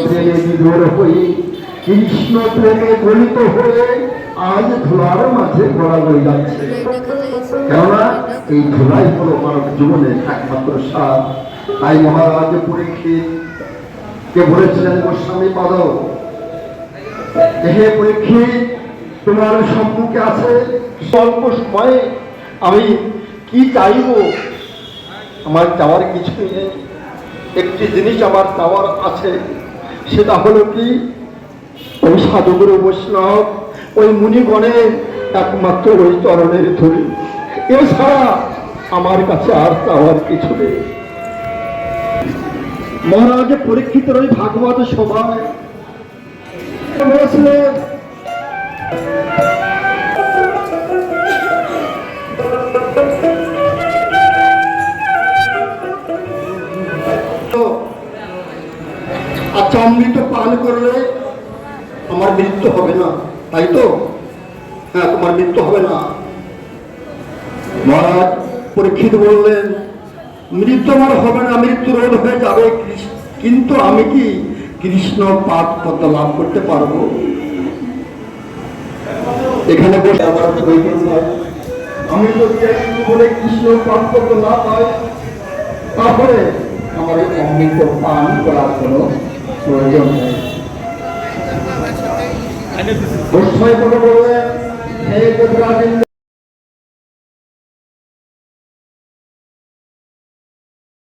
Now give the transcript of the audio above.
প্রেমে বিভোর হয়ে কৃষ্ণ প্রেমে গলিত হয়ে আজ ধুলার মাঝে গড়া হয়ে যাচ্ছে। কেননা এই ধুলাই হলো মানব জীবনের একমাত্র সার। তাই মহারাজ পরীক্ষিত কে বলেছিলেন গোস্বামী পাদ, হে পরীক্ষিত, তোমার সম্মুখে আছে স্বল্প সময়ে আমি কি চাইব? আমার চাওয়ার কিছুই নেই। একটি জিনিস আমার চাওয়ার আছে, সেটা হলো কি, ওই সাধুগুরু বৈষ্ণব, ওই মুনিগণের একমাত্র ওই চরণের ধুলি। এছাড়া আমার কাছে আর চাওয়ার কিছু নেই। মহারাজ পরীক্ষিতের ওই ভাগবত সভায় বলেছিলেন, আচ্ছা অমৃত পান করলে আমার মৃত্যু হবে না, তাই তো? হ্যাঁ, তোমার মৃত্যু হবে না। মহারাজ পরীক্ষিত বললেন, মৃত্যু আমার হবে না, মৃত্যু রোধ হয়ে যাবে, কিন্তু আমি কি কৃষ্ণ পাদ পদ্ম লাভ করতে পারবো? এখানে বসে আমার আমি যদি বলে কৃষ্ণ পাদ পদ্ম লাভ হয়, তারপরে আমার এই অমৃত পান করার কোনো প্রয়োজন নেই। গোস্বামী বললেন, হে গোবিন্দ